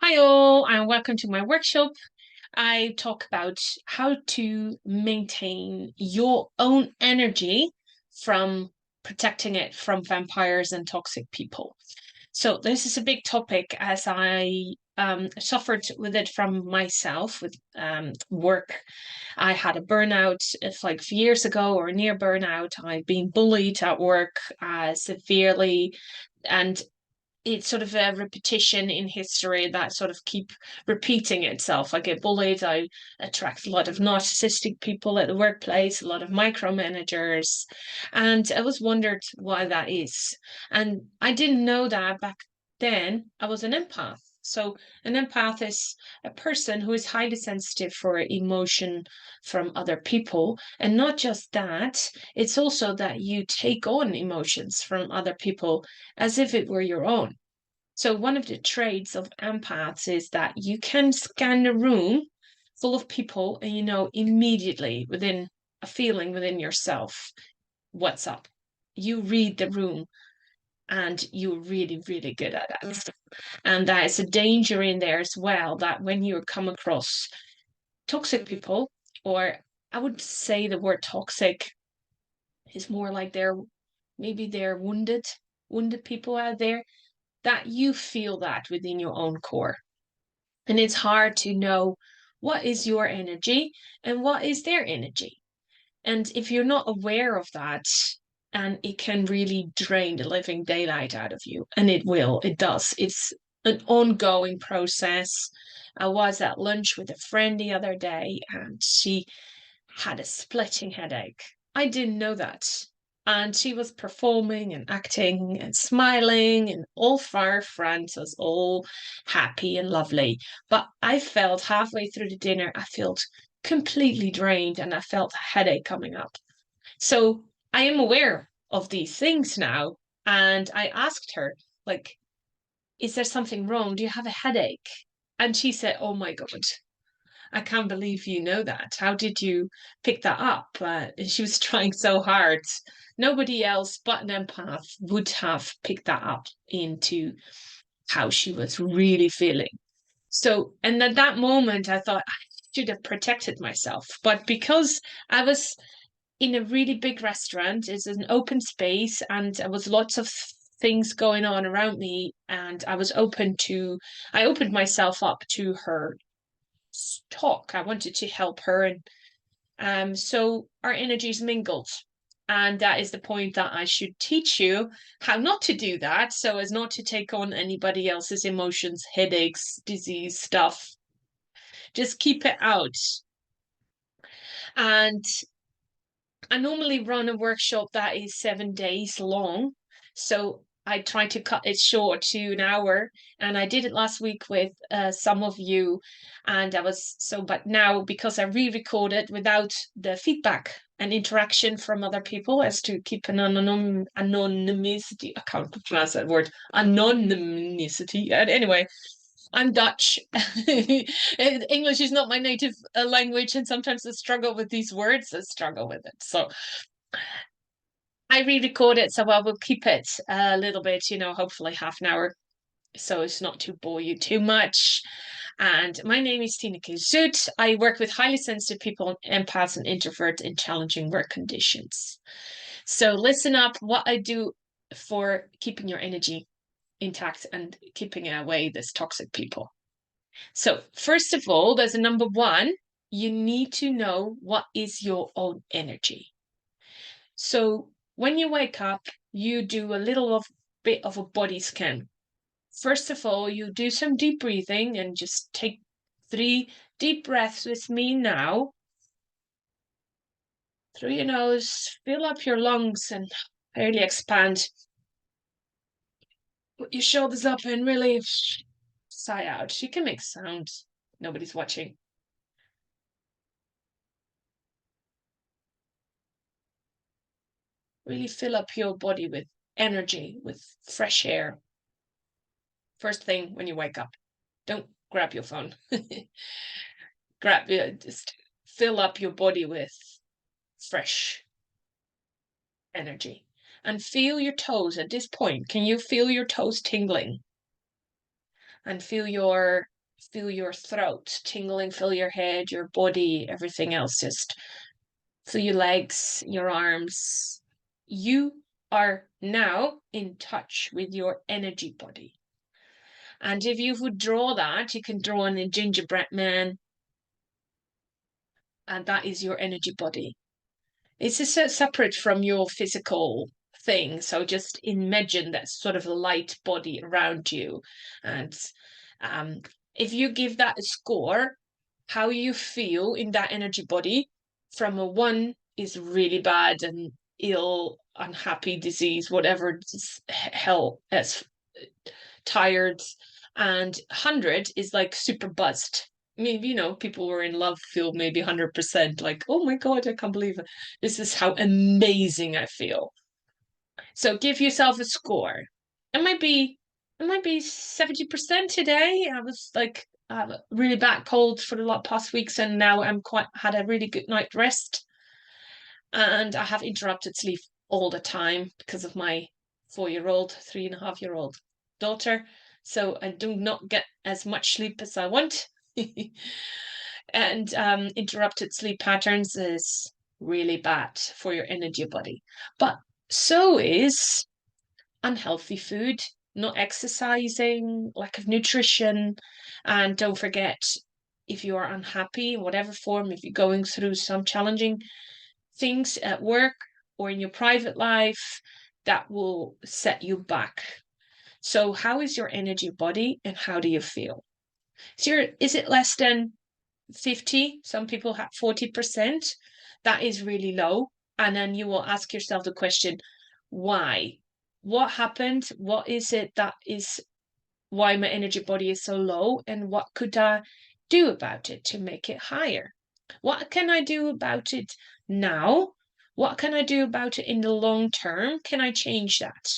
Hi all, and welcome to my workshop. I talk about how to maintain your own energy from protecting it from vampires and toxic people. So this is a big topic as I suffered with it from myself with work. I had a burnout, it's like years ago or near burnout. I've been bullied at work severely, and it's sort of a repetition in history that sort of keep repeating itself. I get bullied. I attract a lot of narcissistic people at the workplace, a lot of micromanagers, and I was wondered why that is. And I didn't know that back then. I was an empath. So an empath is a person who is highly sensitive for emotion from other people. And not just that, it's also that you take on emotions from other people as if it were your own. So one of the traits of empaths is that you can scan a room full of people and you know immediately within a feeling within yourself what's up. You read the room and you're really, really good at that. And that is a danger in there as well, that when you come across toxic people, or I would say the word toxic is more like they're wounded people out there, that you feel that within your own core. And it's hard to know what is your energy and what is their energy. And if you're not aware of that, and it can really drain the living daylight out of you, and it does. It's an ongoing process. I was at lunch with a friend the other day and she had a splitting headache. I didn't know that. And she was performing and acting and smiling, and all for our friends was all happy and lovely. But I felt halfway through the dinner, I felt completely drained and I felt a headache coming up. So I am aware of these things now. And I asked her, like, is there something wrong? Do you have a headache? And she said, oh my God, I can't believe you know that. How did you pick that up? And she was trying so hard. Nobody else but an empath would have picked that up into how she was really feeling. So, and at that moment, I thought I should have protected myself. But because I was in a really big restaurant, it's an open space, and there was lots of things going on around me, and I opened myself up to her talk. I wanted to help her, and so our energies mingled. And that is the point, that I should teach you how not to do that, so as not to take on anybody else's emotions, headaches, disease stuff. Just keep it out. And I normally run a workshop that is 7 days long. So I try to cut it short to an hour. And I did it last week with some of you. And but now because I re recorded without the feedback and interaction from other people, as to keep an anonymity, I can't pronounce that word, anonymity. And anyway, I'm Dutch. English is not my native language, and sometimes I struggle with these words. I struggle with it. So I re-record it, so I will keep it a little bit, hopefully half an hour, so it's not to bore you too much. And my name is Tineke Zoet. I work with highly sensitive people, empaths and introverts in challenging work conditions. So listen up, what I do for keeping your energy intact and keeping away this toxic people. So first of all, there's a number one. You need to know what is your own energy. So when you wake up, you do a bit of a body scan. First of all, you do some deep breathing and just take 3 deep breaths with me now. Through your nose, fill up your lungs and really expand. Put your shoulders up and really sigh out. You can make sounds. Nobody's watching. Really fill up your body with energy, with fresh air. First thing when you wake up. Don't grab your phone. Just fill up your body with fresh energy. And feel your toes at this point. Can you feel your toes tingling? And feel your feel your throat tingling, feel your head, your body, everything else. Just feel your legs, your arms. You are now in touch with your energy body. And if you would draw that, you can draw in a gingerbread man, and that is your energy body. It's a separate from your physical thing. So just imagine that sort of a light body around you. And um, if you give that a score, how you feel in that energy body from a 1 is really bad and ill, unhappy, disease, whatever, hell, as tired, and 100 is like super buzzed. Maybe, people who are in love feel maybe 100%, like, oh my God, I can't believe it. This is how amazing I feel. So give yourself a score. It might be, 70% today. I was like, I have a really bad cold for the past weeks, and now I'm had a really good night rest. And I have interrupted sleep all the time because of my 4-year-old, 3.5-year-old daughter. So I do not get as much sleep as I want. And interrupted sleep patterns is really bad for your energy body. But so is unhealthy food, not exercising, lack of nutrition. And don't forget, if you are unhappy in whatever form, if you're going through some challenging things at work or in your private life, that will set you back. So how is your energy body and how do you feel? So is it less than 50? Some people have 40%. That is really low. And then you will ask yourself the question, why? What happened? What is it that is why my energy body is so low? And what could I do about it to make it higher? What can I do about it now? What can I do about it in the long term? Can I change that?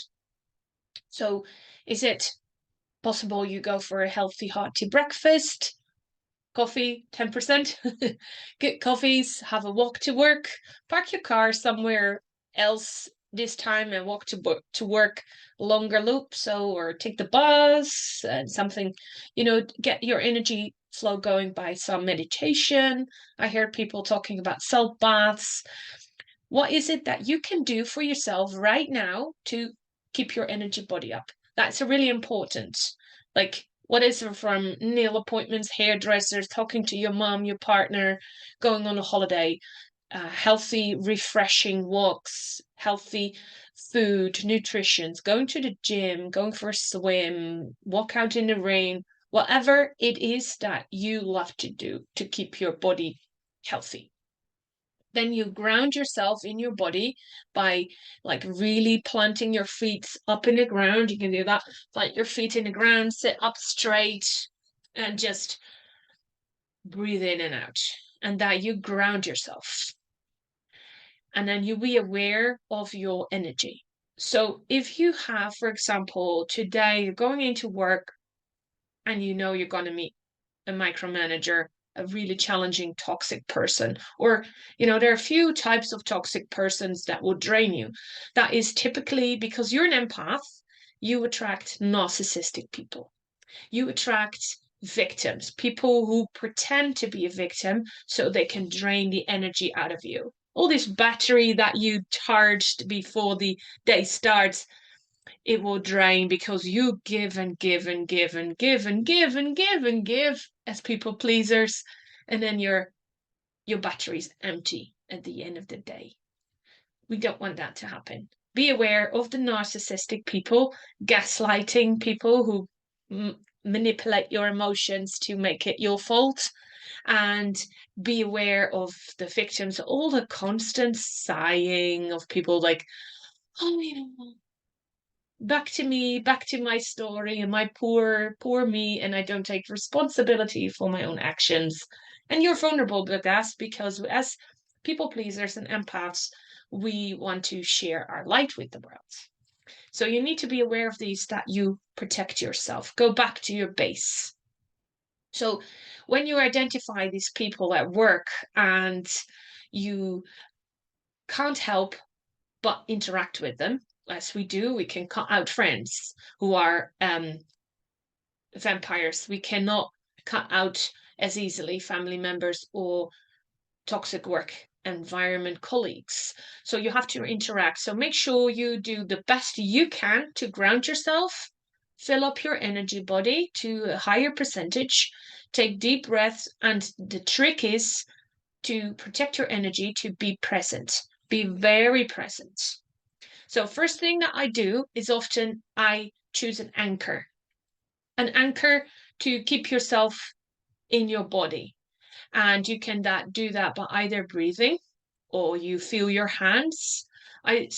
So is it possible you go for a healthy, hearty breakfast? Coffee, 10%. Get coffees, have a walk to work, park your car somewhere else this time and walk to work longer loop. So, or take the bus and something, get your energy flow going by some meditation. I hear people talking about self baths. What is it that you can do for yourself right now to keep your energy body up? That's really important. Like, what is it from nail appointments, hairdressers, talking to your mom, your partner, going on a holiday, healthy, refreshing walks, healthy food, nutrition, going to the gym, going for a swim, walk out in the rain, whatever it is that you love to do to keep your body healthy. Then you ground yourself in your body by like really planting your feet up in the ground. You can do that. Plant your feet in the ground, sit up straight, and just breathe in and out. And that you ground yourself. And then you be aware of your energy. So if you have, for example, today you're going into work and you're going to meet a micromanager, a really challenging toxic person, or there are a few types of toxic persons that will drain you. That is typically because you're an empath. You attract narcissistic people, you attract victims, people who pretend to be a victim so they can drain the energy out of you. All this battery that you charged before the day starts, it will drain because you give and give and give and give and give and give and give as people pleasers, and then your battery's empty at the end of the day. We don't want that to happen. Be aware of the narcissistic people, gaslighting people who manipulate your emotions to make it your fault, and be aware of the victims, all the constant sighing of people like, oh, back to me, back to my story and my poor me, and I don't take responsibility for my own actions. And you're vulnerable with that because as people pleasers and empaths, we want to share our light with the world. So you need to be aware of these, that you protect yourself. Go back to your base. So when you identify these people at work and you can't help but interact with them, as we do, we can cut out friends who are vampires. We cannot cut out as easily family members or toxic work environment colleagues. So you have to interact. So make sure you do the best you can to ground yourself, fill up your energy body to a higher percentage, take deep breaths. And the trick is to protect your energy, to be present, be very present. So first thing that I do is often I choose an anchor to keep yourself in your body. And you can do that by either breathing or you feel your hands. I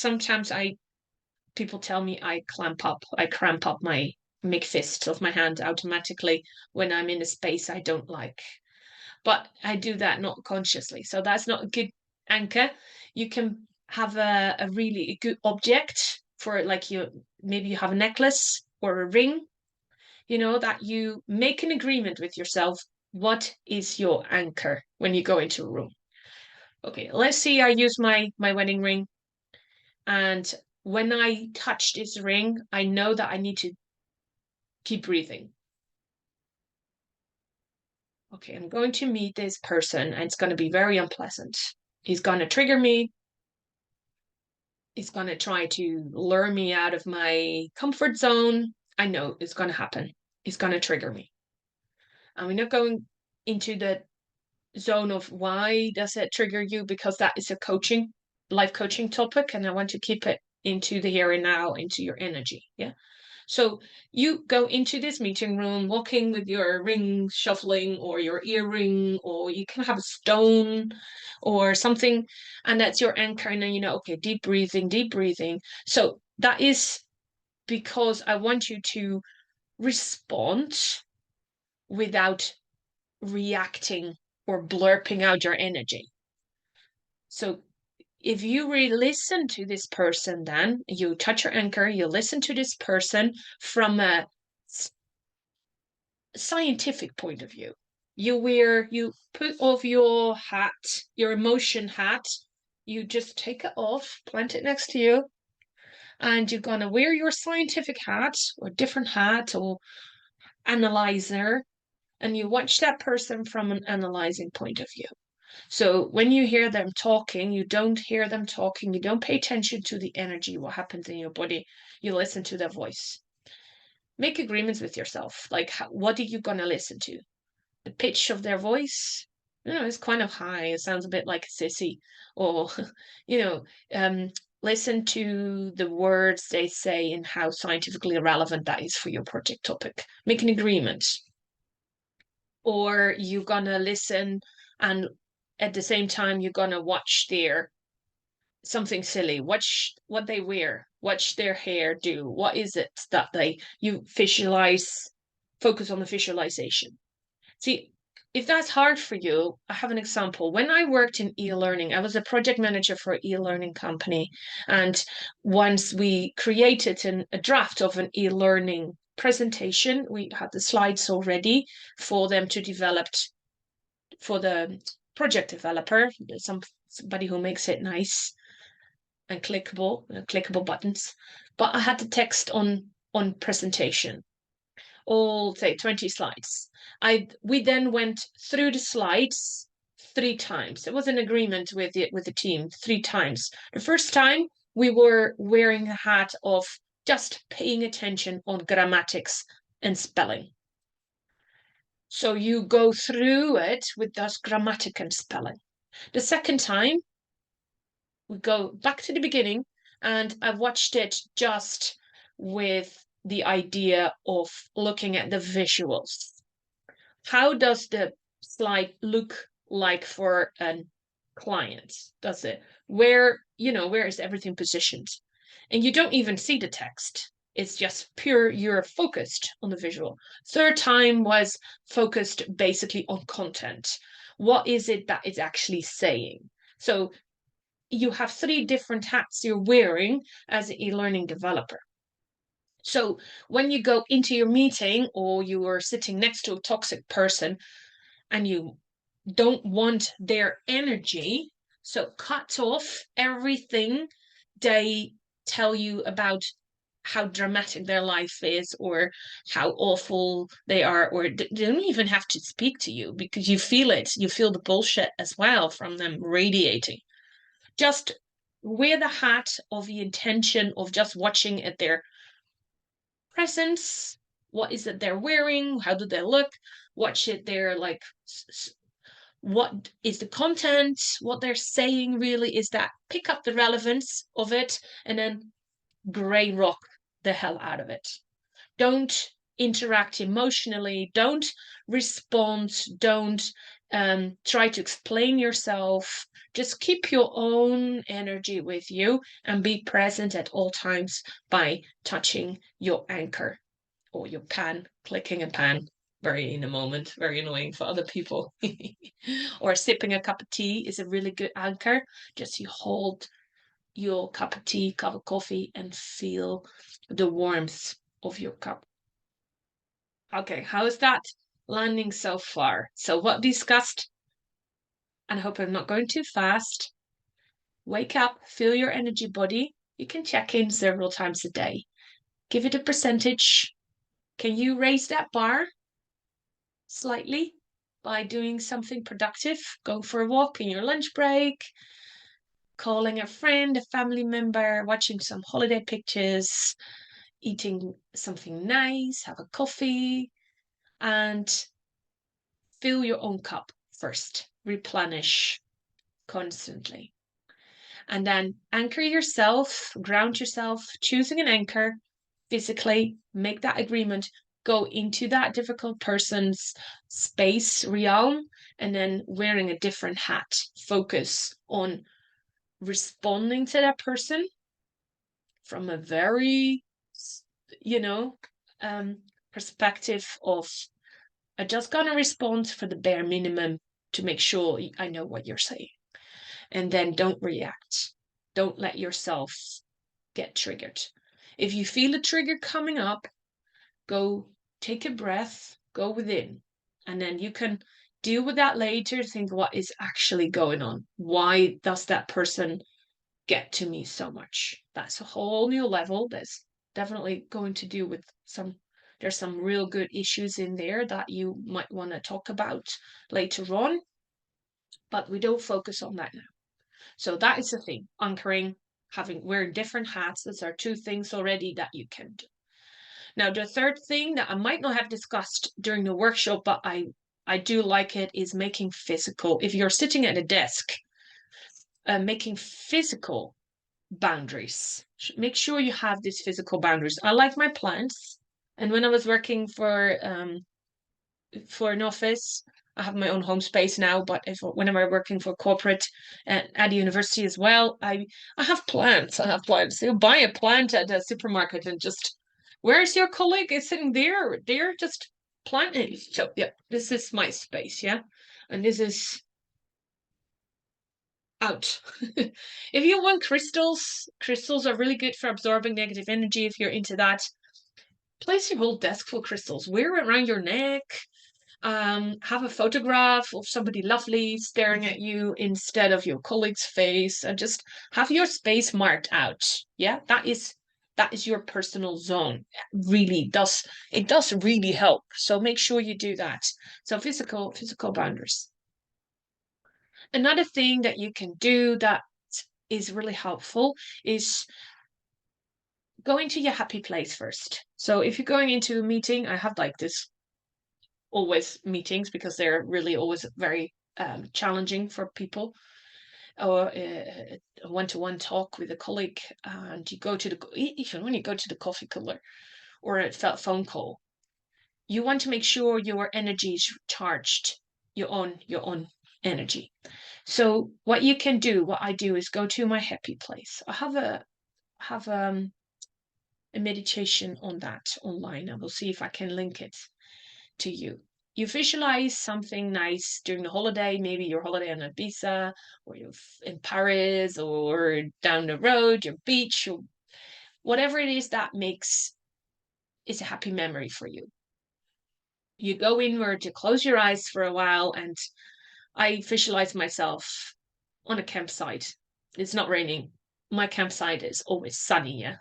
people tell me I cramp up my make fist of my hand automatically when I'm in a space I don't like. But I do that not consciously. So that's not a good anchor. You can have a really good object for like maybe you have a necklace or a ring, that you make an agreement with yourself. What is your anchor when you go into a room? Okay, let's see. I use my wedding ring, and when I touch this ring, I know that I need to keep breathing. Okay, I'm going to meet this person, and it's going to be very unpleasant. He's going to trigger me. He's going to try to lure me out of my comfort zone. I know it's going to happen. He's going to trigger me. And we're not going into the zone of why does it trigger you, because that is a life coaching topic, and I want to keep it into the here and now, into your energy. Yeah. So you go into this meeting room walking with your ring shuffling or your earring, or you can have a stone or something, and that's your anchor. And then okay, deep breathing, deep breathing. So that is because I want you to respond without reacting or blurping out your energy. So if you really listen to this person, then you touch your anchor, you listen to this person from a scientific point of view. You put off your hat, your emotion hat, you just take it off, plant it next to you, and you're gonna wear your scientific hat or different hat or analyzer, and you watch that person from an analyzing point of view. So when you hear them talking, you don't hear them talking, you don't pay attention to the energy, what happens in your body, you listen to their voice. Make agreements with yourself. Like, what are you going to listen to? The pitch of their voice? It's kind of high. It sounds a bit like a sissy. Or, you know, um, listen to the words they say and how scientifically relevant that is for your project topic. Make an agreement. Or you're going to listen and at the same time you're going to watch their something silly, watch what they wear, watch their hair do, what is it that you visualize, focus on the visualization. See, if that's hard for you, I have an example. When I worked in e-learning, I was a project manager for an e-learning company, and once we created a draft of an e-learning presentation, we had the slides already for them to develop for the project developer, somebody who makes it nice and clickable buttons. But I had the text on presentation, all say 20 slides. We then went through the slides 3 times. It was an agreement with the team 3 times. The first time we were wearing a hat of just paying attention on grammatics and spelling. So you go through it with those grammatic and spelling. The second time, we go back to the beginning, and I watched it just with the idea of looking at the visuals. How does the slide look like for a client? Does it where is everything positioned? And you don't even see the text. It's just pure, you're focused on the visual. Third time was focused basically on content. What is it that it's actually saying? So you have 3 different hats you're wearing as an e-learning developer. So when you go into your meeting or you are sitting next to a toxic person and you don't want their energy, so cut off everything they tell you about how dramatic their life is or how awful they are, or they don't even have to speak to you because you feel it. You feel the bullshit as well from them radiating. Just wear the hat of the intention of just watching at their presence. What is it they're wearing? How do they look? Watch it. They're like, what is the content? What they're saying really is that. Pick up the relevance of it and then grey rock the hell out of it. Don't interact emotionally. Don't respond. Don't try to explain yourself. Just keep your own energy with you and be present at all times by touching your anchor or your pan, clicking a pan. Very in a moment, very annoying for other people. Or sipping a cup of tea is a really good anchor. Just you hold your cup of tea, cup of coffee, and feel the warmth of your cup. Okay, how is that landing so far? So, what discussed, and I hope I'm not going too fast. Wake up, feel your energy body. You can check in several times a day. Give it a percentage. Can you raise that bar slightly by doing something productive? Go for a walk in your lunch break, calling a friend, a family member, watching some holiday pictures, eating something nice, have a coffee, and fill your own cup first. Replenish constantly. And then anchor yourself, ground yourself, choosing an anchor physically, make that agreement, go into that difficult person's space, realm, and then wearing a different hat. Focus on responding to that person from a very, you know, perspective of I just gonna respond for the bare minimum to make sure I know what you're saying. And then don't react. Don't let yourself get triggered. If you feel a trigger coming up, go take a breath, go within, and then you can deal with that later. Think what is actually going on. Why does that person get to me so much? That's a whole new level. That's definitely going to do with there's some real good issues in there that you might want to talk about later on, but we don't focus on that now. So that is the thing, anchoring, having wearing different hats. Those are two things already that you can do. Now, the third thing that I might not have discussed during the workshop, but I do like it, is making physical. If you're sitting at a desk, making physical boundaries. Make sure you have these physical boundaries. I like my plants, and when I was working for an office, I have my own home space now. But whenever I'm working for corporate at a university as well, I have plants. I have plants. You buy a plant at a supermarket and just where's your colleague? Is sitting there. They're just planting. So yeah, this is my space. Yeah, and this is out. If you want crystals, crystals are really good for absorbing negative energy. If you're into that, place your whole desk full of crystals. Wear it around your neck. Have a photograph of somebody lovely staring at you instead of your colleague's face, and just have your space marked out. Yeah, that is your personal zone. It does really help. So make sure you do that. So physical boundaries. Another thing that you can do that is really helpful is going to your happy place first. So if you're going into a meeting, I have like this always meetings because they're really always very challenging for people, or a one-to-one talk with a colleague, and you go to even when you go to the coffee cooler or a phone call, you want to make sure your energy is charged, your own energy. So what you can do, what I do, is go to my happy place. I have a meditation on that online. I will see if I can link it to you. You visualize something nice during the holiday, maybe your holiday on Ibiza, or you're in Paris, or down the road, your beach, or whatever it is that is a happy memory for you. You go inward, you close your eyes for a while, and I visualize myself on a campsite. It's not raining. my campsite is always sunny, yeah.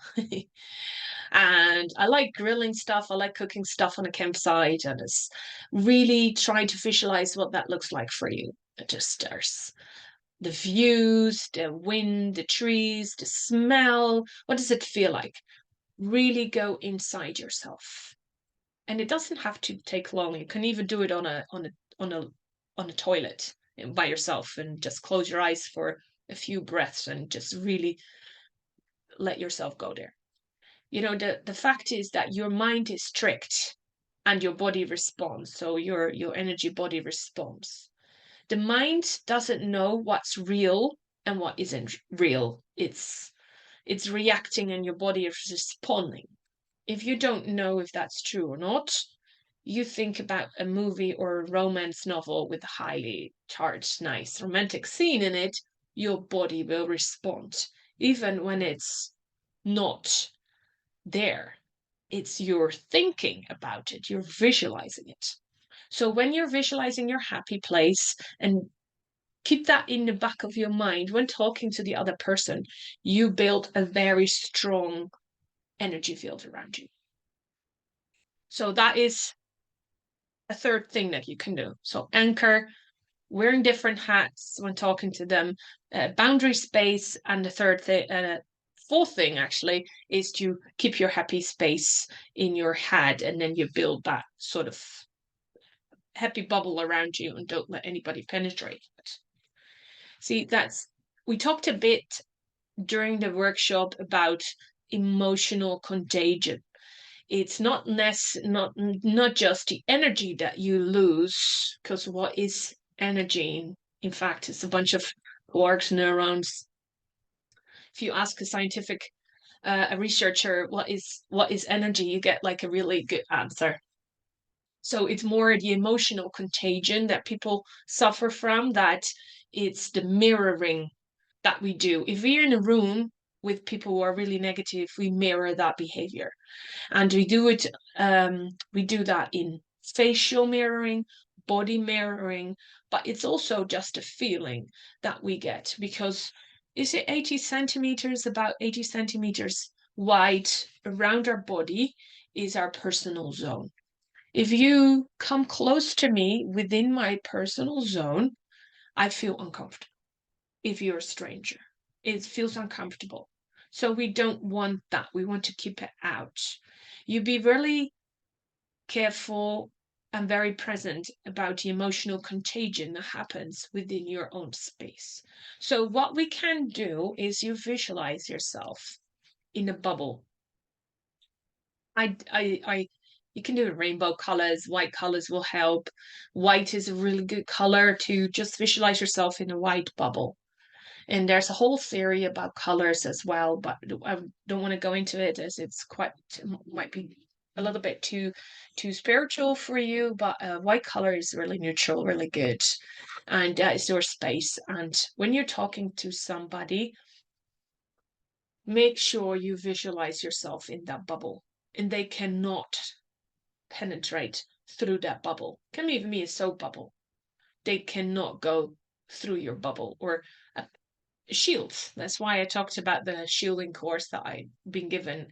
And I like grilling stuff. I like cooking stuff on a campsite, and it's really trying to visualize what that looks like for you. It just there's the views, the wind, the trees, the smell. What does it feel like? Really go inside yourself. And it doesn't have to take long. You can even do it on a on a toilet by yourself and just close your eyes for a few breaths and just really let yourself go there. You know, the fact is that your mind is tricked and your body responds. So your energy body responds. The mind doesn't know what's real and what isn't real. It's reacting and your body is responding. If you don't know if that's true or not, you think about a movie or a romance novel with a highly charged, nice romantic scene in it, your body will respond, even when it's not there. It's your thinking about it, you're visualizing it. So when you're visualizing your happy place, and keep that in the back of your mind when talking to the other person, you build a very strong energy field around you. So that is a third thing that you can do. So anchor, wearing different hats when talking to them, boundary space, and the third thing, fourth thing actually, is to keep your happy space in your head, and then you build that sort of happy bubble around you and don't let anybody penetrate it. See, that's we talked a bit during the workshop about emotional contagion. It's not just the energy that you lose, because what is energy? In fact, it's a bunch of quarks, neurons. If you ask a scientific a researcher what is energy, you get like a really good answer. So it's more the emotional contagion that people suffer from, that it's the mirroring that we do. If we're in a room with people who are really negative, we mirror that behavior. And we do that in facial mirroring, body mirroring, but it's also just a feeling that we get, because is it 80 centimeters, about 80 centimeters wide around our body is our personal zone. If you come close to me within my personal zone, I feel uncomfortable. If you're a stranger, it feels uncomfortable. So we don't want that. We want to keep it out. You be really careful and very present about the emotional contagion that happens within your own space. So what we can do is you visualize yourself in a bubble. I you can do rainbow colors, white colors will help. White is a really good color to just visualize yourself in a white bubble. And there's a whole theory about colors as well, but I don't want to go into it as it's quite might be a little bit too spiritual for you. But white color is really neutral, really good, and that is your space. And when you're talking to somebody, make sure you visualize yourself in that bubble, and they cannot penetrate through that bubble. Can even be a soap bubble. They cannot go through your bubble, or a shields. That's why I talked about the shielding course that I've been given.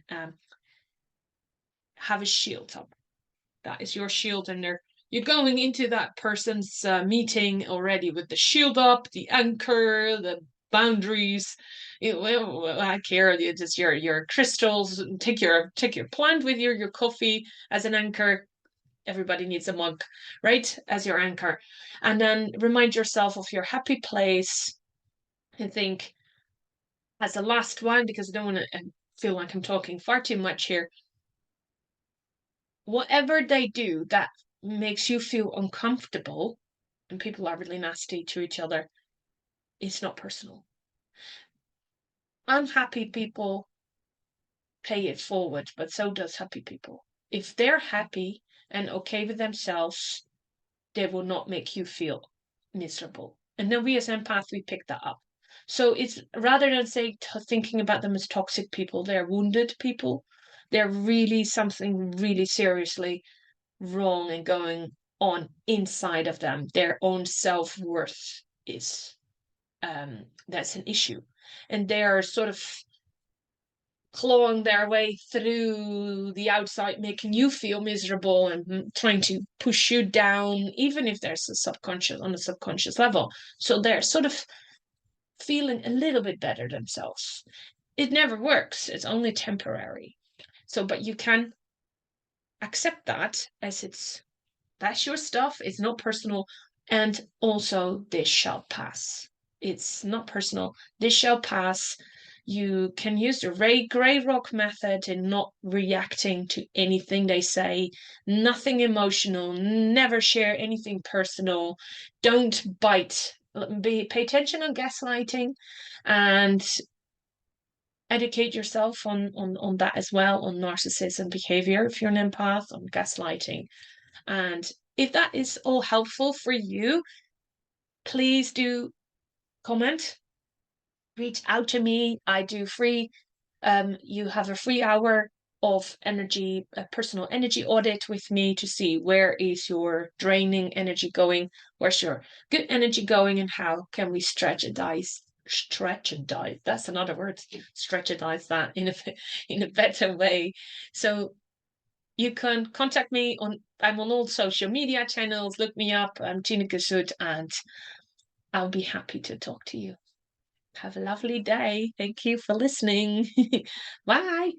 Have a shield up. That is your shield, and you're going into that person's meeting already with the shield up, the anchor, the boundaries. I care. It's your crystals. Take your plant with you, your coffee as an anchor. Everybody needs a mug, right? As your anchor. And then remind yourself of your happy place and think, as the last one, because I don't want to feel like I'm talking far too much here, whatever they do that makes you feel uncomfortable, and people are really nasty to each other, it's not personal. Unhappy people pay it forward, but so does happy people. If they're happy and okay with themselves, they will not make you feel miserable. And then we as empaths, we pick that up. So it's rather than thinking about them as toxic people, they're wounded people. They're really something really seriously wrong and going on inside of them. Their own self-worth is that's an issue. and they're sort of clawing their way through the outside, making you feel miserable and trying to push you down, even if there's a subconscious on a subconscious level. So they're sort of feeling a little bit better themselves. It never works, it's only temporary. So, but you can accept that as that's your stuff, it's not personal, and also this shall pass. It's not personal, this shall pass. You can use the gray rock method in not reacting to anything they say, nothing emotional, never share anything personal, don't bite, pay attention on gaslighting, and educate yourself on that as well, on narcissism behavior if you're an empath, on gaslighting. And if that is all helpful for you, please do comment, reach out to me. I do free, you have a free hour of energy, a personal energy audit with me to see where is your draining energy going, where's your good energy going, and how can we strategize, that's another word, strategize that in a better way. So you can contact me I'm on all social media channels. Look me up. I'm Tina Gesud, and I'll be happy to talk to you. Have a lovely day. Thank you for listening. Bye.